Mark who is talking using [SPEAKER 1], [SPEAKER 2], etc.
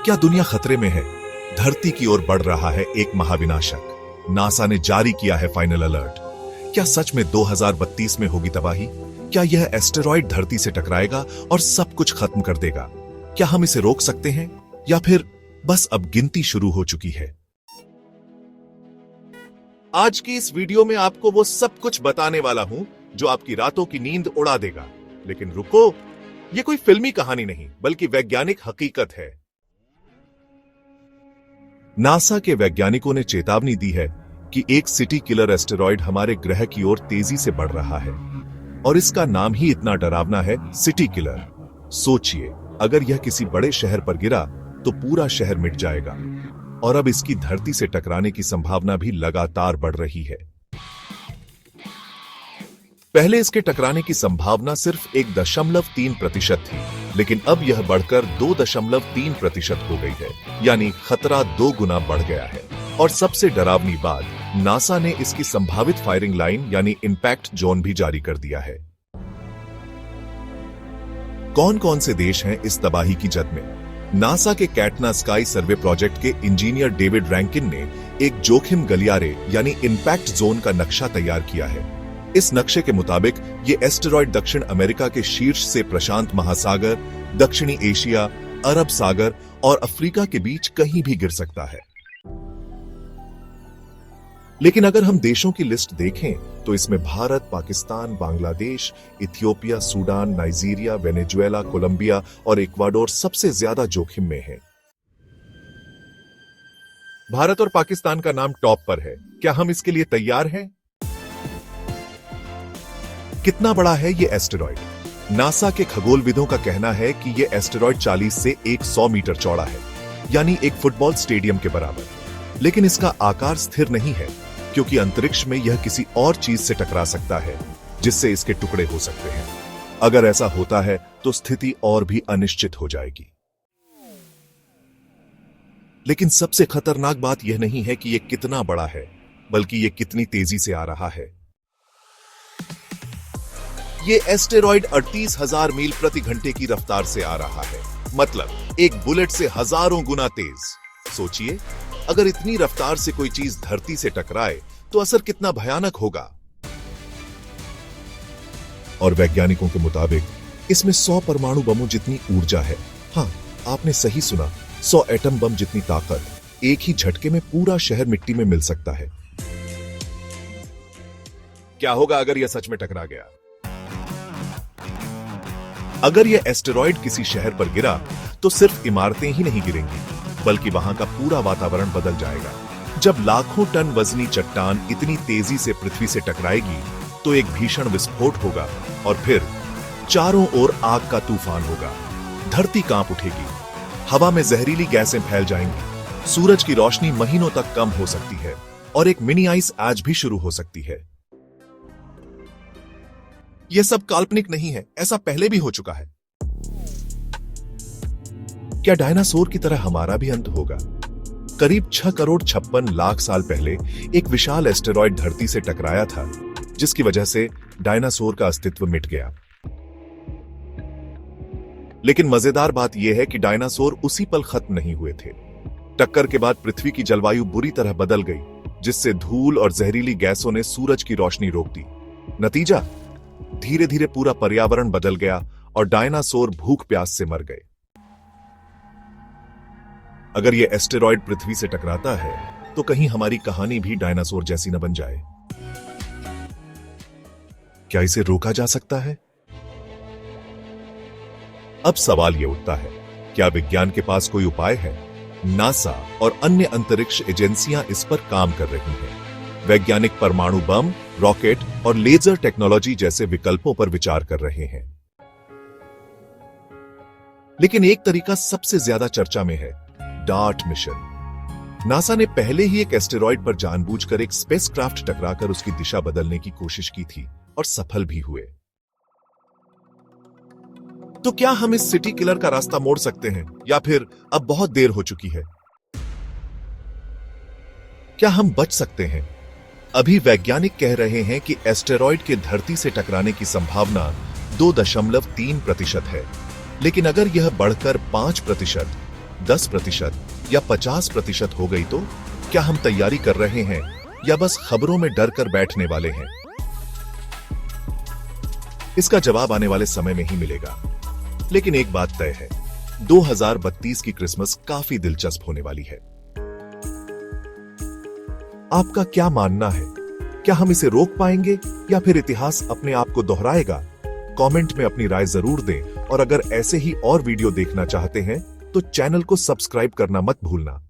[SPEAKER 1] क्या दुनिया खतरे में है? धरती की ओर बढ़ रहा है एक महाविनाशक। नासा ने जारी किया है फाइनल अलर्ट। क्या सच में 2032 में होगी तबाही? क्या यह एस्टेरॉइड धरती से टकराएगा और सब कुछ खत्म कर देगा? क्या हम इसे रोक सकते हैं या फिर बस अब गिनती शुरू हो चुकी है? आज की इस वीडियो में आपको वो सब कुछ बताने वाला हूं जो आपकी रातों की नींद उड़ा देगा। लेकिन रुको, ये कोई फिल्मी कहानी नहीं बल्कि वैज्ञानिक हकीकत है। नासा के वैज्ञानिकों ने चेतावनी दी है कि एक सिटी किलर एस्टेरॉइड हमारे ग्रह की ओर तेजी से बढ़ रहा है और इसका नाम ही इतना डरावना है, सिटी किलर। सोचिए, अगर यह किसी बड़े शहर पर गिरा तो पूरा शहर मिट जाएगा और अब इसकी धरती से टकराने की संभावना भी लगातार बढ़ रही है। पहले इसके टकराने की संभावना सिर्फ 1.3% थी, लेकिन अब यह बढ़कर 2.3% हो गई है, यानी खतरा 2 गुना बढ़ गया है। और सबसे डरावनी बात, नासा ने इसकी संभावित फायरिंग लाइन यानी इंपैक्ट जोन भी जारी कर दिया है। कौन कौन से देश हैं इस तबाही की जद में? नासा के कैटना स्काई सर्वे प्रोजेक्ट के इंजीनियर डेविड रैंकिन ने एक जोखिम गलियारे यानी इंपैक्ट जोन का नक्शा तैयार किया है। इस नक्शे के मुताबिक ये एस्टेरॉइड दक्षिण अमेरिका के शीर्ष से प्रशांत महासागर, दक्षिणी एशिया, अरब सागर और अफ्रीका के बीच कहीं भी गिर सकता है। लेकिन अगर हम देशों की लिस्ट देखें तो इसमें Bharat, Pakistan, Bangladesh, Ethiopia, Sudan, Nigeria, Venezuela, Colombia और इक्वाडोर सबसे ज्यादा जोखिम में है। भारत और पाकिस्तान का नाम टॉप पर है। क्या हम इसके लिए तैयार हैं? कितना बड़ा है ये एस्टेरॉइड? नासा के खगोलविदों का कहना है कि ये एस्टेरॉइड 40 से 100 मीटर चौड़ा है, यानी एक फुटबॉल स्टेडियम के बराबर। लेकिन इसका आकार स्थिर नहीं है, क्योंकि अंतरिक्ष में यह किसी और चीज से टकरा सकता है, जिससे इसके टुकड़े हो सकते हैं। अगर ऐसा होता है तो स्थिति और भी अनिश्चित हो जाएगी। लेकिन सबसे खतरनाक बात यह नहीं है कि यह कितना बड़ा है, बल्कि यह कितनी तेजी से आ रहा है। ये एस्टेरॉइड 38,000 मील प्रति घंटे की रफ्तार से आ रहा है, मतलब एक बुलेट से हजारों गुना तेज। सोचिए, अगर इतनी रफ्तार से कोई चीज धरती से टकराए तो असर कितना भयानक होगा। और वैज्ञानिकों के मुताबिक इसमें 100 परमाणु बमों जितनी ऊर्जा है। हां, आपने सही सुना, 100 एटम बम जितनी ताकत। एक ही झटके में पूरा शहर मिट्टी में मिल सकता है। क्या होगा अगर यह सच में टकरा गया? अगर यह एस्टेरॉइड किसी शहर पर गिरा तो सिर्फ इमारतें ही नहीं गिरेंगी, बल्कि वहां का पूरा वातावरण बदल जाएगा। जब लाखों टन वजनी चट्टान इतनी तेजी से पृथ्वी से टकराएगी तो एक भीषण विस्फोट होगा और फिर चारों ओर आग का तूफान होगा। धरती कांप उठेगी, हवा में जहरीली गैसें फैल जाएंगी, सूरज की रोशनी महीनों तक कम हो सकती है और एक मिनी आइस एज भी शुरू हो सकती है। यह सब काल्पनिक नहीं है, ऐसा पहले भी हो चुका है। क्या डायनासोर की तरह हमारा भी अंत होगा? करीब 6 करोड़ 56 लाख साल पहले एक विशाल एस्टेरॉइड धरती से टकराया था, जिसकी वजह से डायनासोर का अस्तित्व मिट गया। लेकिन मजेदार बात यह है कि डायनासोर उसी पल खत्म नहीं हुए थे। टक्कर के बाद पृथ्वी की जलवायु बुरी तरह बदल गई, जिससे धूल और जहरीली गैसों ने सूरज की रोशनी रोक दी। नतीजा, धीरे धीरे पूरा पर्यावरण बदल गया और डायनासोर भूख प्यास से मर गए। अगर यह एस्टेरॉइड पृथ्वी से टकराता है तो कहीं हमारी कहानी भी डायनासोर जैसी न बन जाए। क्या इसे रोका जा सकता है? अब सवाल यह उठता है, क्या विज्ञान के पास कोई उपाय है? नासा और अन्य अंतरिक्ष एजेंसियां इस पर काम कर रही हैं। वैज्ञानिक परमाणु बम, रॉकेट और लेजर टेक्नोलॉजी जैसे विकल्पों पर विचार कर रहे हैं। लेकिन एक तरीका सबसे ज्यादा चर्चा में है, डार्ट मिशन। नासा ने पहले ही एक एस्टेरॉइड पर जानबूझकर एक स्पेसक्राफ्ट टकराकर उसकी दिशा बदलने की कोशिश की थी और सफल भी हुए। तो क्या हम इस सिटी किलर का रास्ता मोड़ सकते हैं या फिर अब बहुत देर हो चुकी है? क्या हम बच सकते हैं? अभी वैज्ञानिक कह रहे हैं कि एस्टेरॉइड के धरती से टकराने की संभावना 2.3% है, लेकिन अगर यह बढ़कर 5% 10% या 50% हो गई तो क्या हम तैयारी कर रहे हैं या बस खबरों में डर कर बैठने वाले हैं? इसका जवाब आने वाले समय में ही मिलेगा। लेकिन एक बात तय है, 2032 की क्रिसमस काफी दिलचस्प होने वाली है। आपका क्या मानना है? क्या हम इसे रोक पाएंगे या फिर इतिहास अपने आप को दोहराएगा? कमेंट में अपनी राय जरूर दें और अगर ऐसे ही और वीडियो देखना चाहते हैं तो चैनल को सब्सक्राइब करना मत भूलना।